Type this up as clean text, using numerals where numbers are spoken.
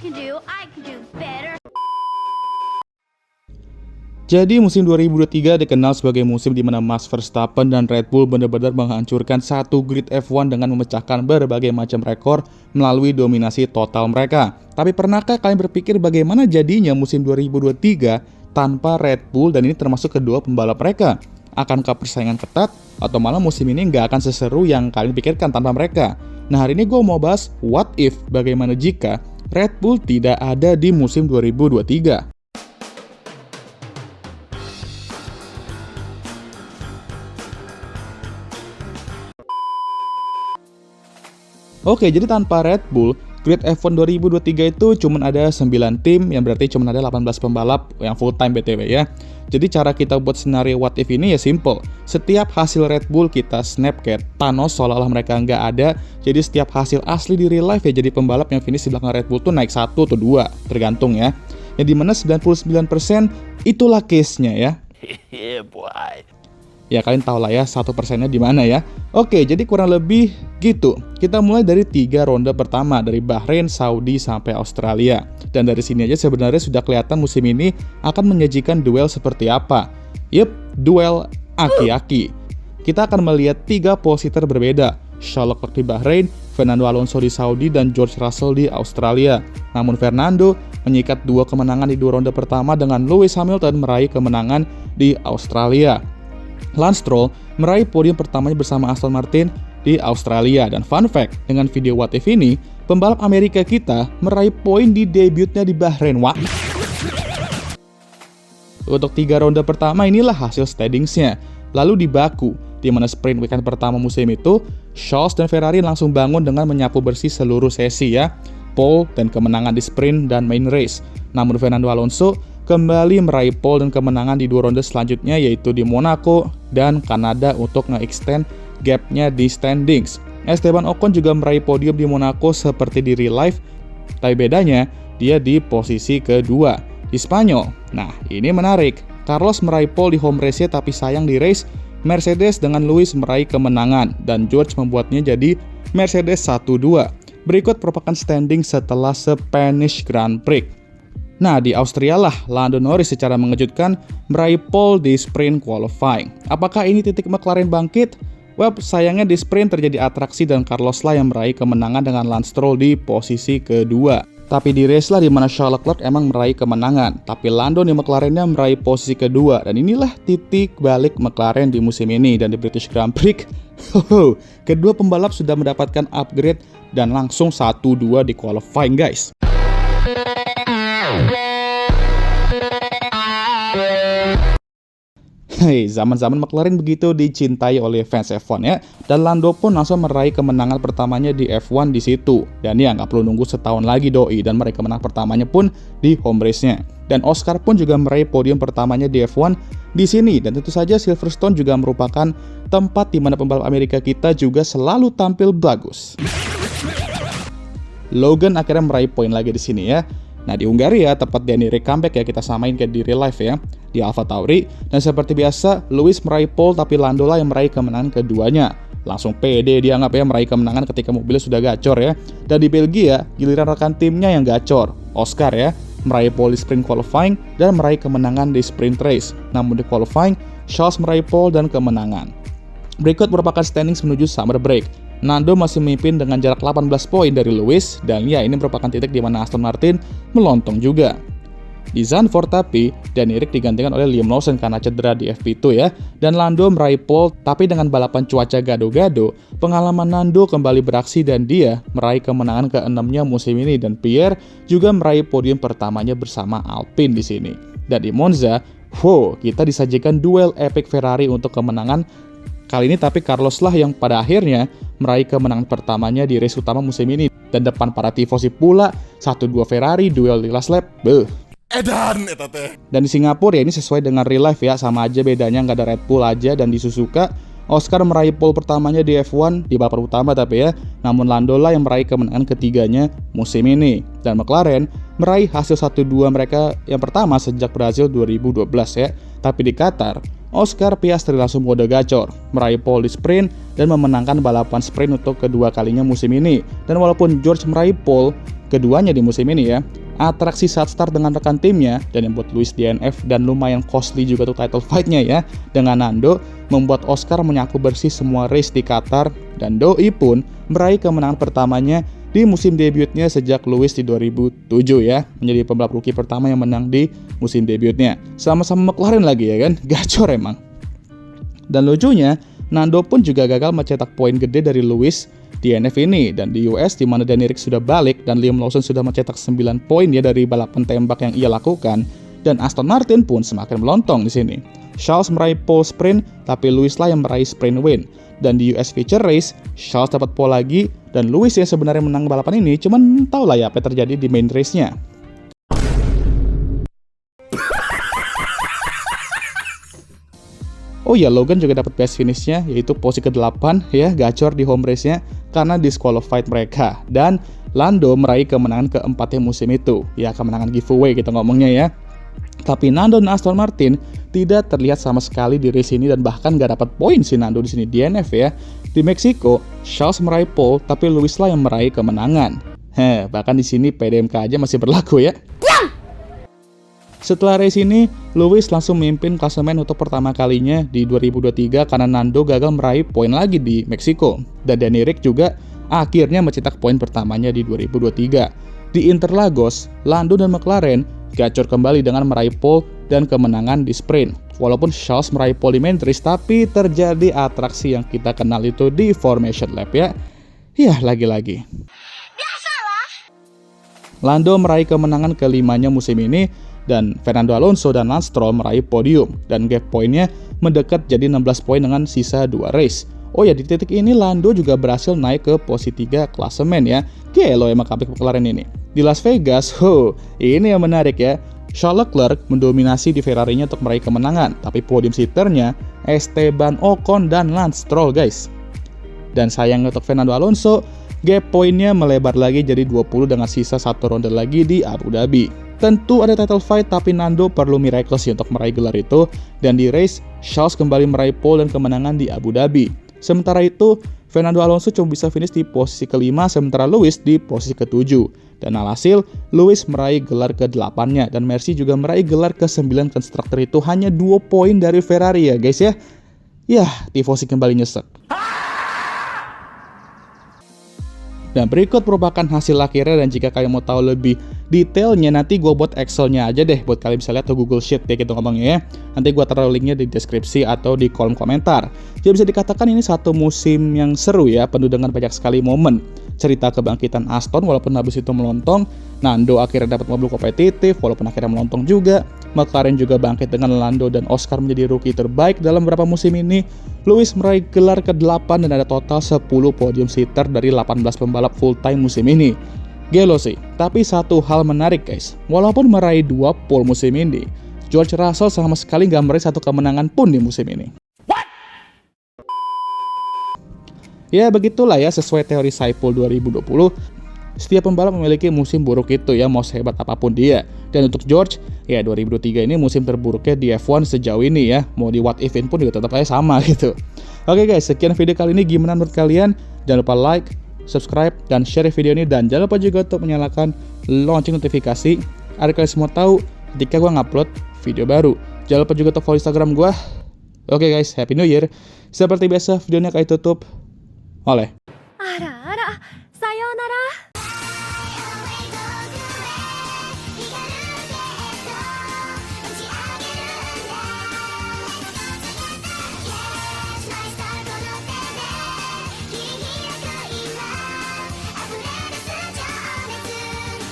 I can do better. Jadi musim 2023 dikenal sebagai musim di mana Max Verstappen dan Red Bull benar-benar menghancurkan satu grid F1 dengan memecahkan berbagai macam rekor melalui dominasi total mereka. Tapi pernahkah kalian berpikir bagaimana jadinya musim 2023 tanpa Red Bull, dan ini termasuk kedua pembalap mereka? Akankah persaingan ketat atau malah musim ini nggak akan seseru yang kalian pikirkan tanpa mereka? Nah, hari ini gue mau bahas what if, bagaimana jika Red Bull tidak ada di musim 2023. Oke, jadi tanpa Red Bull, grid F1 2023 itu cuma ada 9 tim, yang berarti cuma ada 18 pembalap yang full time BTW ya. Jadi cara kita buat scenario what if ini ya simple. Setiap hasil Red Bull kita snap kayak Thanos seolah-olah mereka nggak ada. Jadi setiap hasil asli di real life ya jadi pembalap yang finish di belakang Red Bull tuh naik 1 atau 2, tergantung ya. Yang dimana 99% itulah case-nya ya. Yeah, boy. Ya kalian tahu lah ya 1%-nya di mana ya. Oke, jadi kurang lebih gitu. Kita mulai dari 3 ronde pertama dari Bahrain, Saudi sampai Australia. Dan dari sini aja sebenarnya sudah kelihatan musim ini akan menyajikan duel seperti apa. Yup, duel aki-aki. Kita akan melihat 3 positor berbeda. Charles Leclerc di Bahrain, Fernando Alonso di Saudi, dan George Russell di Australia. Namun Fernando menyikat 2 kemenangan di 2 ronde pertama dengan Lewis Hamilton meraih kemenangan di Australia. Lance Stroll meraih podium pertamanya bersama Aston Martin di Australia. Dan fun fact, dengan video what if ini, pembalap Amerika kita meraih poin di debutnya di Bahrain. Wah. Untuk 3 ronde pertama inilah hasil standingsnya. Lalu di Baku, di mana sprint weekend pertama musim itu, Charles dan Ferrari langsung bangun dengan menyapu bersih seluruh sesi ya. Pole dan kemenangan di sprint dan main race. Namun Fernando Alonso kembali meraih pole dan kemenangan di 2 ronde selanjutnya, yaitu di Monaco dan Kanada untuk nge-extend gap-nya di standings. Esteban Ocon juga meraih podium di Monaco seperti di real life, tapi bedanya dia di posisi kedua. Di Spanyol, nah ini menarik, Carlos meraih pole di home race-nya, tapi sayang di race Mercedes dengan Lewis meraih kemenangan dan George membuatnya jadi Mercedes 1-2. Berikut merupakan standing setelah Spanish Grand Prix. Nah, di Austria lah, Lando Norris secara mengejutkan meraih pole di sprint qualifying. Apakah ini titik McLaren bangkit? Well, sayangnya di sprint terjadi atraksi dan Carlos lah yang meraih kemenangan dengan Lance Stroll di posisi kedua. Tapi di race lah di mana Charles Leclerc emang meraih kemenangan, tapi Lando di McLarennya meraih posisi kedua. Dan inilah titik balik McLaren di musim ini. Dan di British Grand Prix, kedua pembalap sudah mendapatkan upgrade dan langsung 1-2 di qualifying guys. Hei, zaman-zaman McLaren begitu dicintai oleh fans F1 ya. Dan Lando pun langsung meraih kemenangan pertamanya di F1 di situ. Dan ya nggak perlu nunggu setahun lagi doi, dan meraih kemenangan pertamanya pun di home race-nya. Dan Oscar pun juga meraih podium pertamanya di F1 di sini. Dan tentu saja Silverstone juga merupakan tempat di mana pembalap Amerika kita juga selalu tampil bagus. Logan akhirnya meraih poin lagi di sini ya. Nah, di Hungaria, tempat Danny Ric comeback ya, kita samain kayak di real life ya, di AlphaTauri. Dan seperti biasa, Lewis meraih pole, tapi Lando lah yang meraih kemenangan keduanya. Langsung pede dianggap ya meraih kemenangan ketika mobilnya sudah gacor ya. Dan di Belgia, giliran rekan timnya yang gacor, Oscar ya, meraih pole di sprint qualifying dan meraih kemenangan di sprint race. Namun di qualifying, Charles meraih pole dan kemenangan. Berikut merupakan standings menuju summer break. Nando masih memimpin dengan jarak 18 poin dari Lewis, dan ya ini merupakan titik di mana Aston Martin melontong juga. Di Zandvoort tapi, Danny Ric digantikan oleh Liam Lawson karena cedera di FP2 ya, dan Lando meraih pole, tapi dengan balapan cuaca gado-gado, pengalaman Nando kembali beraksi dan dia meraih kemenangan ke-6-nya musim ini, dan Pierre juga meraih podium pertamanya bersama Alpine di sini. Dan di Monza, kita disajikan duel epic Ferrari untuk kemenangan kali ini, tapi Carlos lah yang pada akhirnya meraih kemenangan pertamanya di race utama musim ini. Dan depan para tifosi pula, 1-2 Ferrari, duel di last lap, Edan, eta teh. Dan di Singapura ya ini sesuai dengan real life ya, sama aja bedanya nggak ada Red Bull aja. Dan di Suzuka, Oscar meraih pole pertamanya di F1 di balapan utama tapi ya, namun Lando lah yang meraih kemenangan ketiganya musim ini. Dan McLaren meraih hasil 1-2 mereka yang pertama sejak Brazil 2012 ya. Tapi di Qatar, Oscar Piastri langsung mode gacor, meraih pole di sprint dan memenangkan balapan sprint untuk kedua kalinya musim ini. Dan walaupun George meraih pole, Keduanya di musim ini ya, atraksi saat start dengan rekan timnya dan yang buat Lewis DNF dan lumayan costly juga tuh title fight-nya ya dengan Nando membuat Oscar menyaku bersih semua race di Qatar dan Doi pun meraih kemenangan pertamanya di musim debutnya sejak Lewis di 2007 ya, menjadi pembalap rookie pertama yang menang di musim debutnya. Sama-sama McLaren lagi ya kan, gacor emang. Dan lucunya, Nando pun juga gagal mencetak poin gede dari Lewis DNF ini, dan di US di mana Danny Ric sudah balik dan Liam Lawson sudah mencetak 9 poin ya dari balapan tembak yang ia lakukan, dan Aston Martin pun semakin melontong di sini. Charles meraih pole sprint, tapi Lewis lah yang meraih sprint win. Dan di US feature race, Charles dapat pole lagi, dan Lewis yang sebenarnya menang balapan ini, cuman tau lah ya apa yang terjadi di main race-nya. Oh ya, Logan juga dapat best finish-nya, yaitu posisi ke-8 ya, gacor di home race-nya karena disqualified mereka. Dan Lando meraih kemenangan keempatnya musim itu, ya kemenangan giveaway kita ngomongnya ya. Tapi Nando dan Aston Martin tidak terlihat sama sekali di race ini dan bahkan gak dapat poin si Nando di sini DNF ya. Di Meksiko, Charles meraih pole, tapi Lewis lah yang meraih kemenangan. Bahkan di sini PDMK aja masih berlaku ya. Setelah race ini, Lewis langsung memimpin klasemen untuk pertama kalinya di 2023 karena Nando gagal meraih poin lagi di Meksiko. Dan Danny Ric juga akhirnya mencetak poin pertamanya di 2023. Di Interlagos, Lando dan McLaren gacor kembali dengan meraih pole dan kemenangan di sprint. Walaupun Charles meraih pole di main race, tapi terjadi atraksi yang kita kenal itu di formation lap ya. Ya, lagi-lagi. Lando meraih kemenangan kelimanya musim ini, dan Fernando Alonso dan Lance Stroll meraih podium, dan gap poinnya mendekat jadi 16 poin dengan sisa 2 race. Oh ya, di titik ini Lando juga berhasil naik ke posisi 3 klasemen ya. Gelo emang comeback McLaren ini. Di Las Vegas, ini yang menarik ya. Charles Leclerc mendominasi di Ferrari-nya untuk meraih kemenangan, tapi podium sitternya Esteban Ocon dan Lance Stroll guys. Dan sayang untuk Fernando Alonso, gap poinnya melebar lagi jadi 20 dengan sisa 1 ronde lagi di Abu Dhabi. Tentu ada title fight, tapi Nando perlu miracle sih untuk meraih gelar itu. Dan di race, Charles kembali meraih pole dan kemenangan di Abu Dhabi. Sementara itu, Fernando Alonso cuma bisa finish di posisi ke-5, sementara Lewis di posisi ke-7. Dan alhasil, Lewis meraih gelar ke-8-nya, dan Mercy juga meraih gelar ke-9 konstruktor itu hanya 2 poin dari Ferrari ya guys ya. Yah, tifosi kembali nyesek. Dan berikut merupakan hasil akhirnya, dan jika kalian mau tahu lebih detailnya nanti gue buat Excel-nya aja deh buat kalian bisa lihat, atau Google Sheet ya gitu ngomongnya ya. Nanti gue taruh linknya di deskripsi atau di kolom komentar. Jadi bisa dikatakan ini satu musim yang seru ya, penuh dengan banyak sekali momen. Cerita kebangkitan Aston walaupun habis itu melontong, Nando akhirnya dapat mobil kompetitif walaupun akhirnya melontong juga. McLaren juga bangkit dengan Lando dan Oscar menjadi rookie terbaik dalam beberapa musim ini. Lewis meraih gelar ke-8 dan ada total 10 podium sitter dari 18 pembalap full time musim ini. Gelo sih, tapi satu hal menarik guys, walaupun meraih 2 pole musim ini, George Russell sama sekali gak meraih 1 kemenangan pun di musim ini. Ya begitulah ya, sesuai teori Saipul 2020, setiap pembalap memiliki musim buruk itu ya, mau sehebat apapun dia. Dan untuk George, ya 2023 ini musim terburuknya di F1 sejauh ini ya, mau di what event pun juga tetap aja sama gitu. Oke guys, sekian video kali ini, gimana menurut kalian? Jangan lupa like, subscribe, dan share video ini, dan jangan lupa juga untuk menyalakan lonceng notifikasi agar kalian semua tahu ketika gue ngupload video baru. Jangan lupa juga untuk follow Instagram gue. Oke guys, Happy New Year. Seperti biasa, videonya kayak tutup oleh